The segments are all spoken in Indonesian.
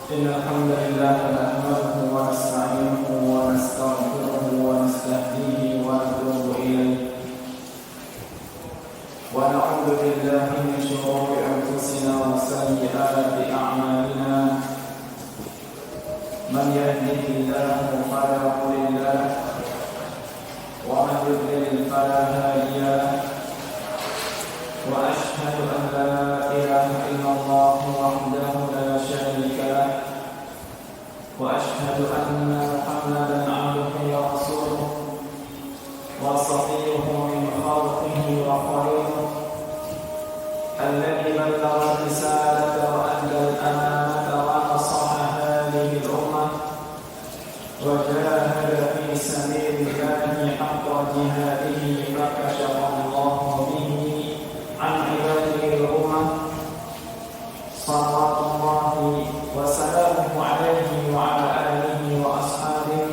إن الحمد لله نحمده ونستعينه ونستغفره ونستهديه ونتوب إليه ونعوذ بالله من شرور أنفسنا وسيئات أعمالنا من يهده الله فلا مضل له ومن يضلل فلا هادي له وأشهد أن لا إله إلا الله وحده لا شريك له وأشهد أن محمدا عبده ورسوله وصفيه من خلقه وخليله الذي بلغ الرسالة وأدى الأمانة ونصح هذه الأمة وجاهد في سبيل الله حق جهاده فكشف الله به عن عباده الأمة صلوات الله وسلامه عليه وعلى آله وأصحابه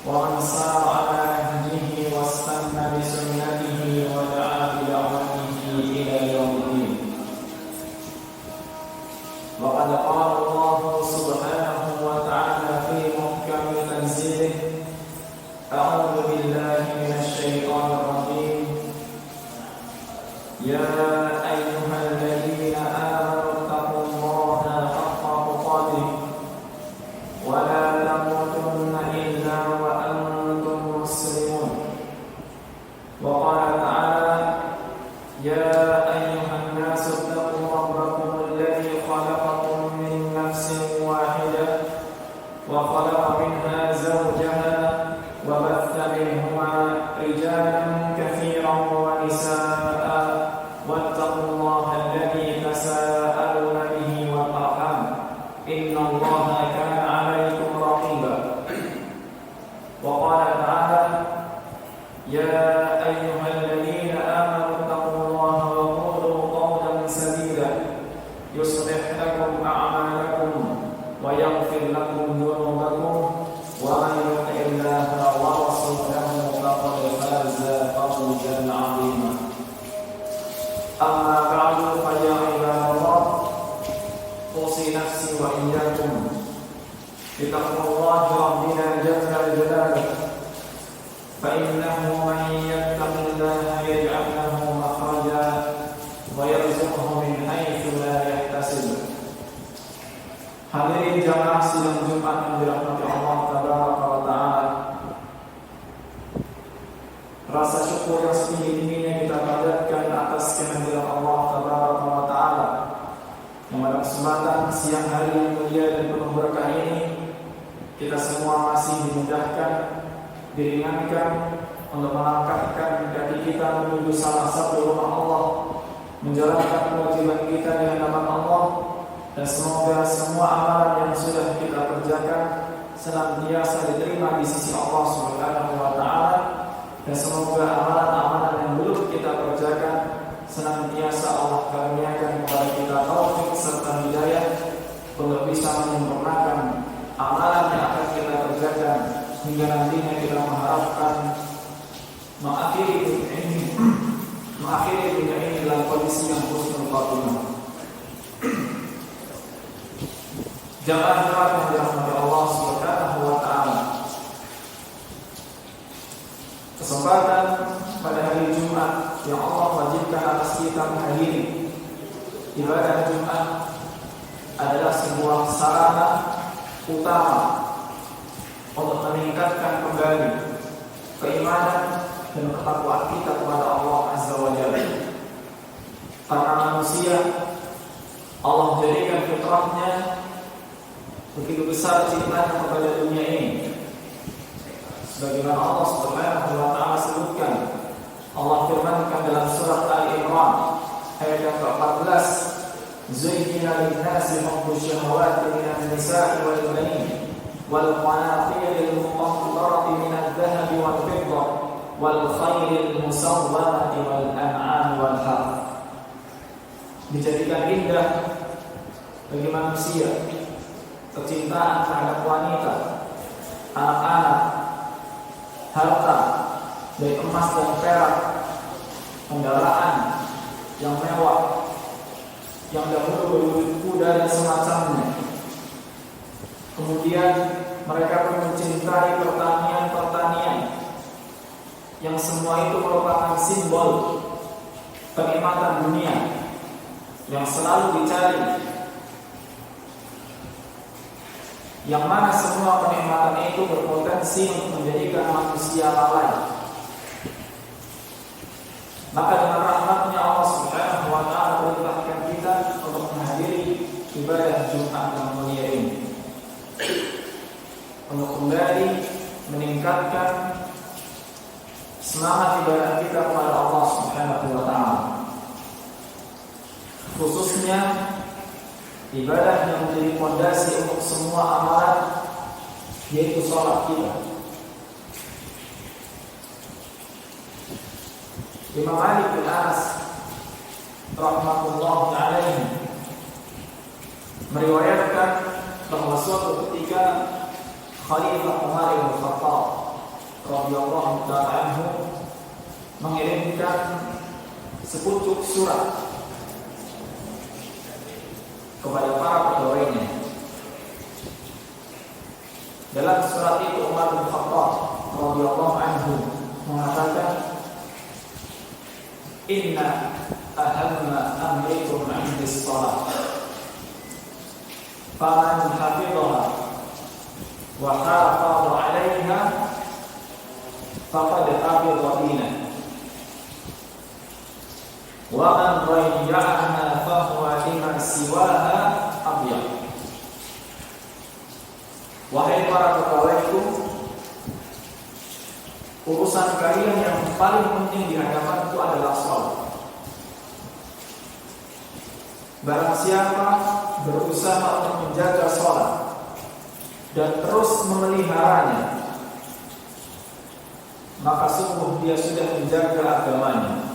ومن سار على نهجه واستنى بسنته ودعا بدعوته إلى يوم الدين. وقد قال الله سبحانه وتعالى في محكم تنزيله: أعوذ بالله من الشيطان الرجيم. يا أيها الذين آمنوا اتقوا الله حق تقاته ولا تموتن إلا وأنتم مسلمون. وقال تعالى: يا أيها الناس اتقوا ربكم الذي خلقكم من نفس واحدة وخلق منها زوجها وبث منهما رجالا كثيرا ونساء واتقوا الله الذي تساءلون به والأرحام إن الله كان عليكم رقيبا. وقال تعالى: يا أيها الذين آمنوا اتقوا الله وقولوا قولا سديدا يصلح لكم أعمالكم ويغفر لكم ذنوبكم ومن يطع الله ورسوله فقد فاز فوزا عظيما. أما بعد فيا عباد الله أوصي نفسي وإياكم بتقوى الله ربنا جل جلاله فإنه من يتق الله يجعل له مخرجا ويرزقه من حيث لا يحتسب. Hadirin jamaah sidang Jumat yang dirahmati Allah Tabaraka wa Ta'ala, rasa syukur yang setinggi-tingginya kita panjatkan atas kehadiran Allah Tabaraka wa Ta'ala yang pada kesempatan siang hari yang mulia dan penuh berkah ini kita semua masih dimudahkan, diringankan untuk melangkahkan kaki kita menuju salah satu rumah Allah, menjalankan kewajiban kita di hadapan Allah, dan semoga semua amalan yang sudah kita kerjakan senantiasa diterima di sisi Allah Subhanahu wa Ta'ala, dan semoga amalan-amalan yang belum kita kerjakan senantiasa Allah karuniakan kepada kita taufik serta hidayah untuk bisa menyempurnakan amalan yang akan kita kerjakan hingga nantinya kita mengharapkan mengakhiri dunia ini dalam kondisi yang husnul khatimah. Jamaah yang dirahmati Allah Subhanahu wa Ta'ala, kesempatan pada hari Jumat yang Allah wajibkan atas kita menghadiri ibadah Jumat adalah sebuah sarana utama untuk meningkatkan kembali keimanan dan ketakwaan kita kepada Allah Azza wa Jalla. Karena manusia Allah jadikan fitrahnya begitu besar cintanya kepada dunia ini. Sebagaimana Allah Subhanahu wa Ta'ala sebutkan, Allah firmankan dalam surat Ali Imran ayat yang ke-14, "Zuyyina lin-nasi hubbu syahawati minan nisa'i wal banin wal qanatir al-muqantarati minadh dhahabi wal fiddah wal khayril musawwamati wal an'ami wal harth." Dijadikan indah bagi manusia kecintaan terhadap wanita, anak-anak, harta, baik emas dan perak, kendaraan yang mewah, yang dahulu berwujud kuda dan semacamnya, Kemudian mereka pun mencintai pertanian-pertanian yang semua itu merupakan simbol kenikmatan dunia yang selalu dicari, yang mana semua kenikmatan itu berpotensi untuk menjadikan manusia lalai. Maka dengan rahmatnya Allah Subhanahu wa ta'ala perintahkan kita untuk menghadiri ibadah Jumat yang mulia ini, untuk kembali meningkatkan semangat ibadah kita kepada Allah Subhanahu wa ta'ala, khususnya ibadah yang menjadi fondasi untuk semua amalan, yaitu sholat kita. Imam Malik bin Anas rahmatullahi alaihi meriwayatkan bahwa suatu ketika Khalifah Umar bin Khattab radhiyallahu ta'ala anhu mengirimkan sepucuk surat kepada para pegawainya. Dalam surat itu Umar bin Khattab radhiyallahu anhu mengatakan, inna ahamma amrikum 'indis shalah faman hafidhaha wa hafadha 'alayha faqad hafidha dinah wa man dhayya'aha fa huwa liman siwaha abyad. Wahai para pegawaiku, urusan kalian yang paling penting di hadapan itu adalah sholat. Barang siapa berusaha untuk menjaga sholat dan terus memeliharanya, maka sungguh dia sudah menjaga agamanya.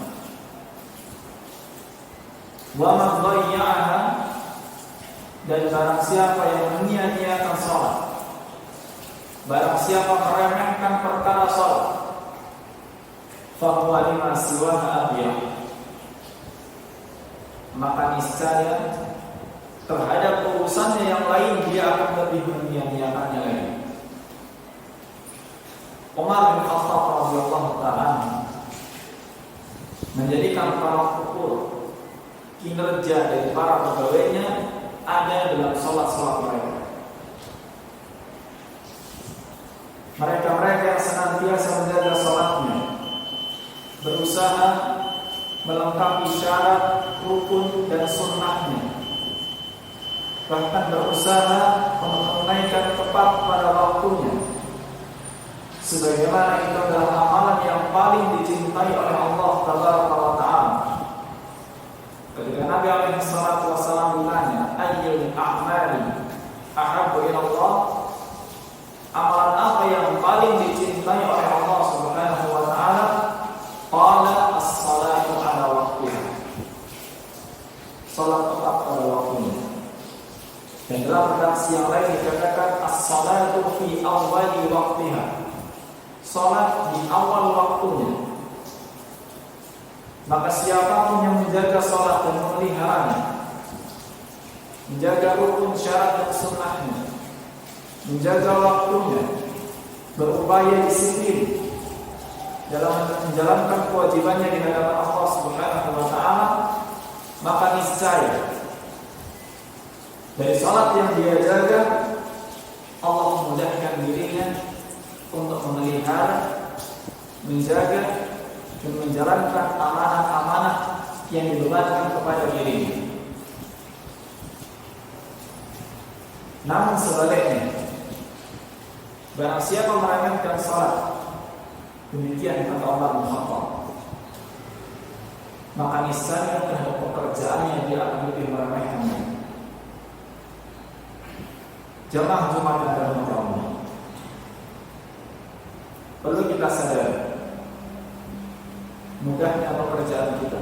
Wa man dhayya'aha, dan barang siapa yang menyia-nyiakan sholat, barang siapa meremehkan perkara sholat, fahuwa lima siwaha abyad, maka niscaya terhadap urusannya yang lain dia akan lebih menyia-nyiakannya lagi. Umar bin Khattab radhiyallahu ta'ala menjadikan para ukur kinerja dari para pegawainya ada dalam sholat-sholat mereka. Mereka yang senantiasa menjaga sholatnya, berusaha melengkapi syarat, rukun dan sunnahnya, bahkan berusaha menunaikan tepat pada waktunya, sebagaimana itu adalah amalan yang paling dicintai oleh Allah Tabaraka wa Ta'ala. Ketika Nabi alaihi salatu wasallam ditanya, ayyul a'mali ahabbu ila Allah, amalan apa yang paling dicintai oleh Allah Subhanahu wa ta'ala? Qala as-salatu ala waqtiha, salat tepat pada waktunya. Dan dalam redaksi yang lain dikatakan as-salatu fi awwali waqtiha, salat di awal waktunya. Maka siapapun yang menjaga salat dan memeliharanya, menjaga rukun syarat dan sunnahnya, menjaga waktunya, berupaya disiplin dalam menjalankan kewajibannya di hadapan Allah Subhanahu wa ta'ala, maka niscaya dari salat yang dia jaga, Allah memudahkan dirinya untuk memelihara, menjaga dan menjalankan amanah-amanah yang dibebankan kepada dirinya. Namun sebaliknya, barang siapa meremehkan salat, demikian kata Umar bin Khattab, maka niscaya terhadap pekerjaannya dia akan lebih meremehkannya. Jamaah Jumat yang dirahmati Allah, perlu kita sadari mudahnya pekerjaan kita,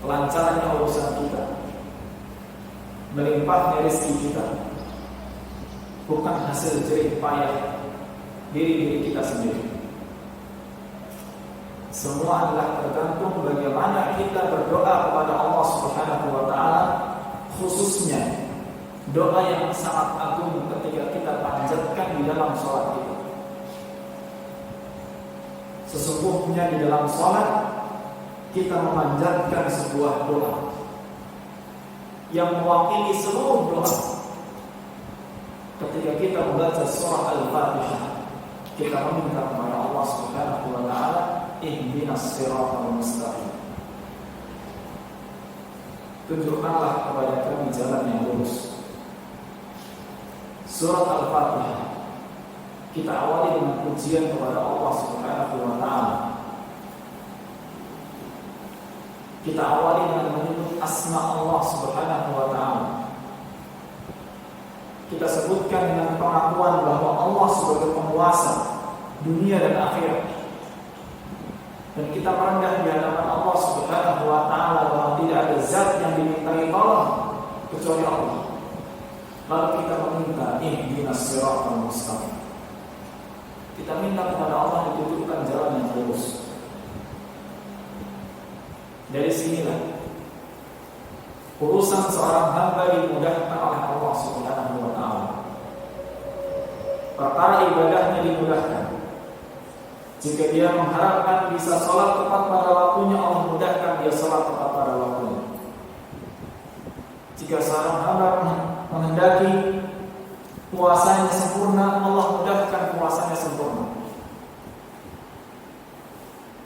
kelancarannya urusan kita, melimpahnya rezeki kita bukan hasil jerih payah diri kita sendiri. Semua adalah tergantung bagaimana kita berdoa kepada Allah Subhanahu wa ta'ala, khususnya doa yang sangat agung ketika kita panjatkan di dalam sholat kita. Sesungguhnya di dalam sholat kita memanjatkan sebuah doa yang mewakili seluruh doa. Ketika kita membaca surah Al-Fatihah, kita meminta kepada Allah Subhanahu wa taala, ihdinas siratal mustaqim. Tunjukkanlah kepada kami jalan yang lurus. Surat Al-Fatihah kita awali dengan pujian kepada Allah Subhanahu wa taala. Kita awali dengan menyebut asma Allah Subhanahu wa taala. Kita sebutkan dengan pengakuan bahwa Allah sebagai penguasa dunia dan akhirat. Dan kita merendah di hadapan Allah Subhanahu wa taala bahwa tidak ada zat yang dimintai tolong kecuali Allah. Lalu kita meminta ihdinas siratal mustaqim. Kita minta kepada Allah ditunjukkan jalan yang lurus. Dari sinilah urusan seorang hamba dimudahkan oleh Allah Subhanahu wa taala. Perkara ibadahnya dimudahkan. Jika dia mengharapkan bisa sholat tepat pada waktunya, Allah mudahkan dia sholat tepat pada waktunya. Jika seorang hamba menghendaki puasanya sempurna, Allah mudahkan puasanya sempurna.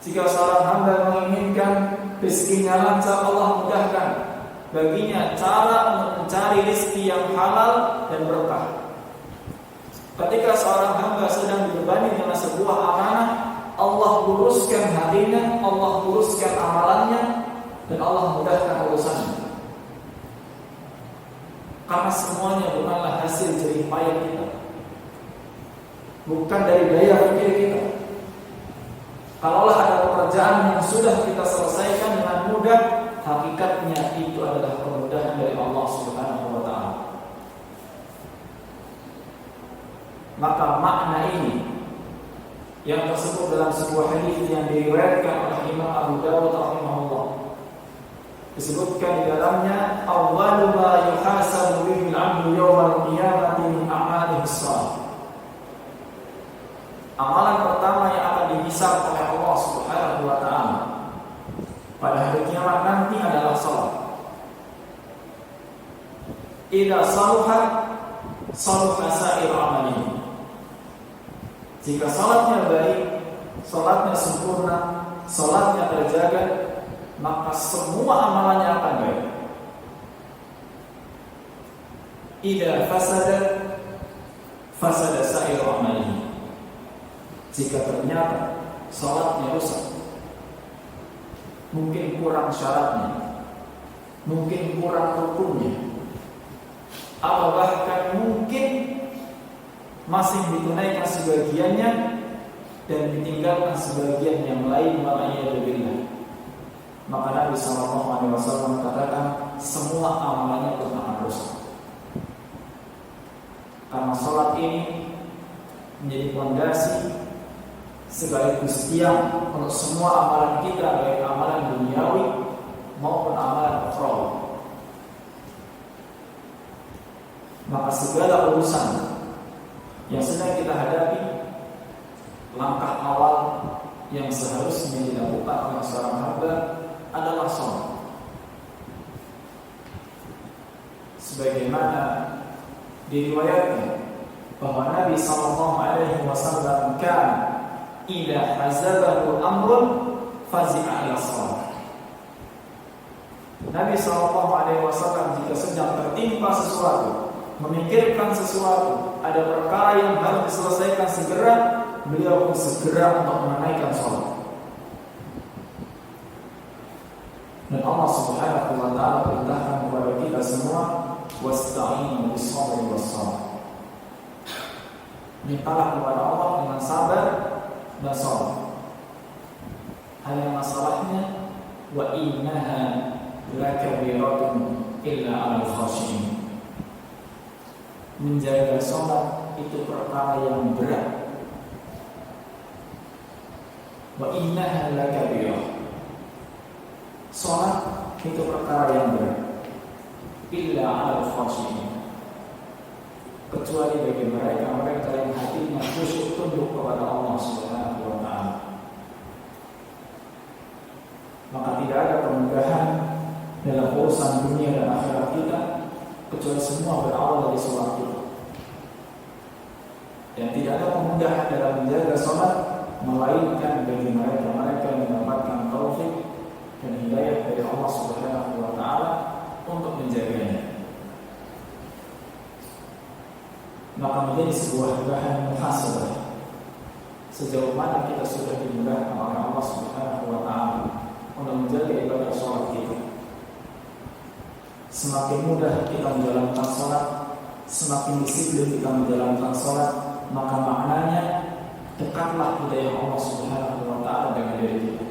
Jika seorang hamba menginginkan rezekinya lancar, Allah mudahkan baginya cara mencari rezeki yang halal dan berkah. Ketika seorang hamba sedang dibebani dengan sebuah amanah, Allah luruskan hatinya, Allah luruskan amalannya, dan Allah mudahkan urusannya. Karena semuanya bukanlah hasil jerih payah kita, bukan dari daya pikir kita. Kalaulah ada pekerjaan yang sudah kita selesaikan dengan mudah, hakikatnya itu adalah kemudahan dari Allah Subhanahu wa taala. Maka makna ini yang tersebut dalam sebuah hadis yang diriwayatkan oleh Imam Abu Dawud rahimahullah, disebutkan di dalamnya, awwalu ma yuhasabu bihi al-'abdu yawmal qiyamati min a'malihi shalih. Amalan pertama yang akan dihisab oleh Allah Subhanahu wa taala pada hari kiamat nanti adalah salat. Idza saluhat saluha sa'ir amalihi. Jika salatnya baik, salatnya sempurna, salatnya terjaga, maka semua amalannya akan baik. Idza fasada sa'ir amalihi. Jika ternyata salatnya rusak, mungkin kurang syaratnya, mungkin kurang rukunnya, atau bahkan mungkin masih ditunaikan sebagiannya dan ditinggalkan sebagian yang lain, maka Nabi SAW katakan semua amalannya akan rusak. Karena salat ini menjadi fondasi sekaligus tiang untuk semua amalan kita, baik amalan duniawi maupun amalan ukhrawi. Maka segala urusan yang sedang kita hadapi, langkah awal yang seharusnya dilakukan oleh seorang hamba adalah salat. Sebagaimana diriwayatkan bahwa Nabi SAW kan idza hazabahu amrun fazi'a ila shalah. Nabi SAW jika sedang tertimpa sesuatu, memikirkan sesuatu, ada perkara yang harus diselesaikan segera, beliau pun segera untuk menunaikan salat. Dan Allah Subhanahu wa taala perintahkan kepada kita semua, wasta'inu bis-sabri was-salah. Mintalah kepada Allah dengan sabar dan salat. Hanya masalahnya, wa innaha lakabiratun illa 'alal khashiyin. Menjaga salat itu perkara yang berat. Wa innaha lakabirah. Salat itu perkara yang berat. Illa 'alal khashiyin. kecuali bagi mereka yang hatinya khusyuk tunduk kepada Allah Subhanahu wa taala. Maka tidak ada kemudahan dalam urusan dunia dan akhirat kita kecuali semua berawal dari sholat kita. Dan tidak ada kemudahan dalam menjaga sholat melainkan bagi mereka yang mendapatkan taufik dan hidayah dari Allah Subhanahu wa taala untuk menjaganya. Maka menjadi sebuah bahan muhasabah sejauh mana kita sudah dimudahkan oleh Allah Subhanahu wa taala untuk menjaga ibadah sholat kita. Semakin mudah kita menjalankan sholat, semakin disiplin kita menjalankan sholat, maka maknanya dekatlah hidayah Allah Subhanahu wa taala dengan diri kita.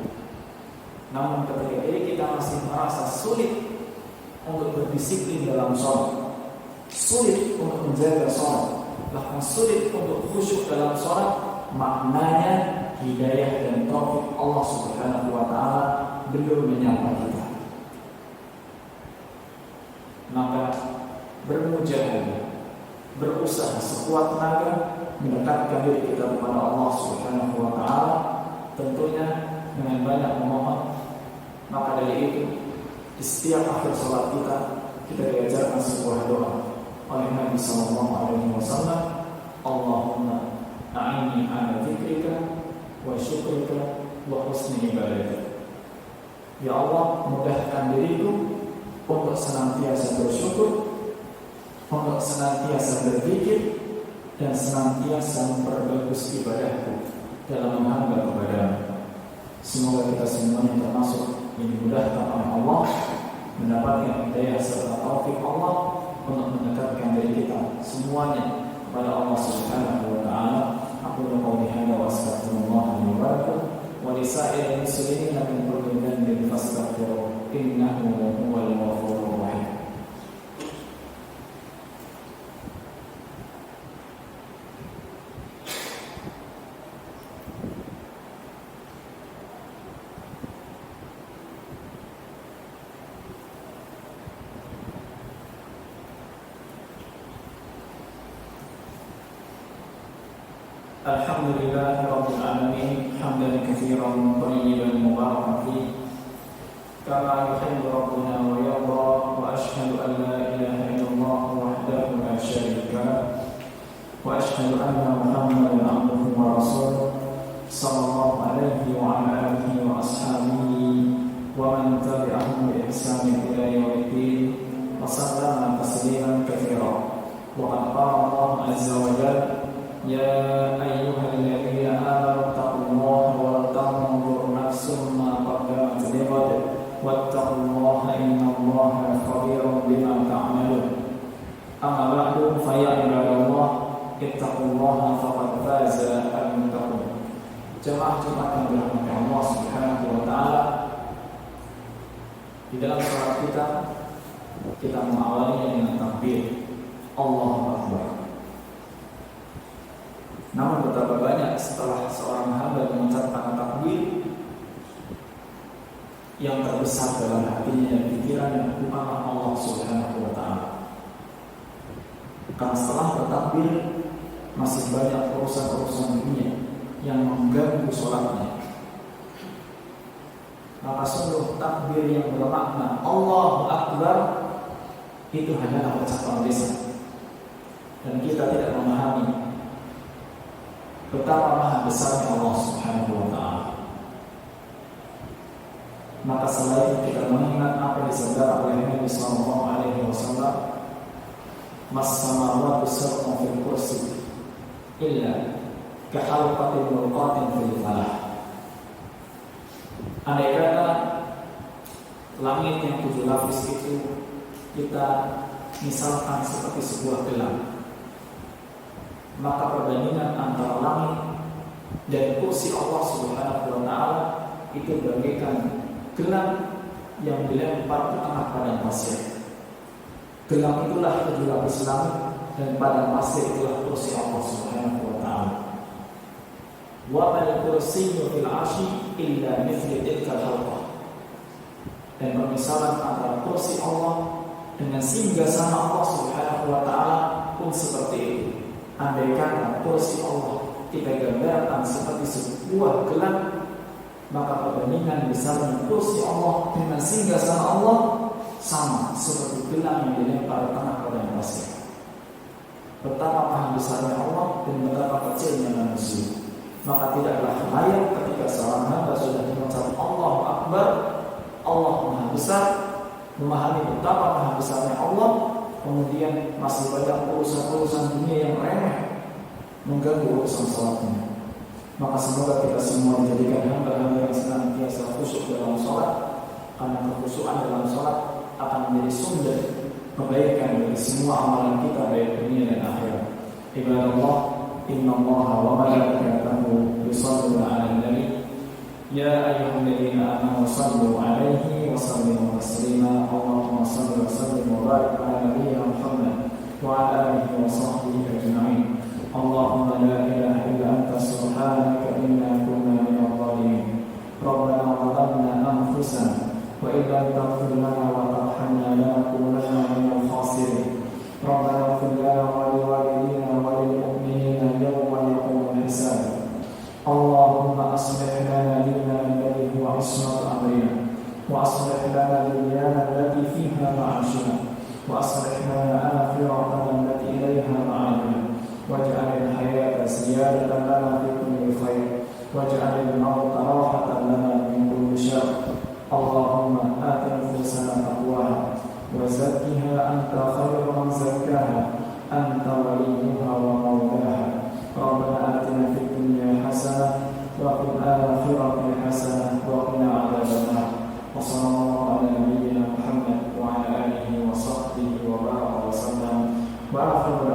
Namun ketika diri kita masih merasa sulit untuk berdisiplin dalam sholat, sulit untuk menjaga sholat, bahkan sulit untuk khusyuk dalam sholat, maknanya hidayah dan taufik Allah Subhanahu wa taala belum menyapa kita. Maka bermujahadah, berusaha sekuat tenaga mendekatkan diri kita kepada Allah Subhanahu wa taala, tentunya dengan banyak memohon. Maka dari itu di setiap akhir sholat kita diajarkan sebuah doa oleh Nabi sallallahu alaihi wasallam, Allahumma a'inni ala dzikrika wa syukrika wa husni ibadatik. Ya Allah, mudahkan diriku untuk senantiasa bersyukur, untuk senantiasa berzikir, dan senantiasa memperbagus ibadahku dalam menghamba kepadamu. Semoga kita semuanya termasuk yang dimudahkan oleh Allah, mendapatkan hidayah serta taufik Allah untuk mendekatkan diri kita semuanya kepada Allah Subhanahu wa taala. Aku qouli hadza wa astaghfirullah li wa lakum wa li sa'iril muslimin min kulli dhanbin fastaghfiruhu innahu huwal ghafurur rahim. Alhamdulillahi rabbil alamin, hamdan katsiran thayyiban mubarakan fihi kama yuhibbu rabbuna wa yarda, wa ashhadu an la ilaha illallah wahdahu la syarika lah, wa ashhadu anna Muhammadan abduhu wa rasuluh sallallahu alaihi wa ala alihi wa ashabihi wa man tabi'ahum bi ihsanin ila yaumiddin wa sallama tasliman katsiran. Wa qala Allah azza wa jalla, يا أيها الذين آمنوا اتقوا الله ولتنظر نفس ما قدمت لغد واتقوا الله إن الله خبير بما تعملون. أما بعد فيا عباد الله اتقوا الله فقد فاز المتقون. Jemaah-jemaah yang dirahmati Allah Subhanahu wa taala, di dalam salat kita mengawalinya dengan takbir Allahu Akbar. Namun betapa banyak setelah seorang hamba mengucapkan takbir, yang terbesar dalam hatinya dan pikirannya bukanlah Allah Subhanahu wa taala. Karena setelah bertakbir masih banyak urusan-urusan dunia yang mengganggu sholatnya. Maka sungguh takbir yang bermakna Allahu Akbar itu hanyalah ucapan lisan, dan kita tidak memahami betapa maha besarnya Allah Subhanahu wa taala. Maka selain kita mengingat apa yang disabdakan oleh Nabi sallallahu alaihi wasallam, mas samawati sab'un fil kursi illa ka halqatin mulqatin fil falah. Andai kata langit yang 7 lapis itu kita misalkan seperti sebuah gelang, maka perbandingan antara langit dan kursi Allah Subhanahu wa taala itu bagaikan gelang yang dilempar ke tengah padang pasir. Gelang itulah 7 lapis langit, dan padang pasir itulah kursi Allah Subhanahu wa taala. Wa mal kursiyyu fil 'arsy illa mithli tilka al-halqah. Dan permisalan antara kursi Allah dengan singgasana Allah Subhanahu wa taala pun seperti itu. Andai kata kursi Allah kita gambarkan seperti sebuah gelang, maka perbandingan besarnya kursi Allah dengan singgasana Allah sama seperti gelang yang dilempar tanah pada pasir. Betapa maha besarnya Allah dan betapa kecilnya manusia. Maka tidaklah layak ketika seorang hamba sudah mengucap Allahu Akbar, Allah maha besar, memahami betapa maha besarnya Allah, kemudian masih banyak urusan-urusan dunia yang remeh mengganggu urusan salatnya. Maka semoga kita semua menjadikan hamba-hamba yang senantiasa khusyuk dalam salat, karena kekhusyukan dalam salat akan menjadi sumber kebaikan bagi semua amalan kita baik dunia dan akhirat. Ibadallah, innallaha wa malaikatahu yusholluna 'alan nabi ya ayyuhalladzina amanu shallu 'alaihi wa sallimu taslima. Allahumma shalli wa sallim wa barik 'ala nabiyyina Muhammad wa 'ala alihi wa sahbihi ajma'in. Allahumma la ilaha illa anta subhanaka inna kunna minadh dhalimin. Rabbana zalamna anfusana wa in lam taghfir lana wa tarhamna lanakunanna minal khasirin. Rabbana ighfir lana wa liwalidina wa lil mu'minina yawma yaqumul hisab. Allahumma aslih lana dinana alladhi huwa ismatu amrina wa aslih lana dunyana allati fiha ma'ashuna wa aslih lana akhiratana allati ilayha ma'aduna waj'al al-hayata ziyadatan lana fi kulli khair waj'al al-mauta rahatan lana min kulli syarr. Allahumma ati nufusana taqwaha wa zakkiha anta khairu man zakkaha anta waliyuha wa mawlaha. Rabbana atina fid dunya hasanah wa fil akhirati hasanah wa qina adzabannar. Wa sallallahu ala nabiyyina Muhammad wa ala alihi wa sahbihi wa baraka wa sallam. Wa akhiru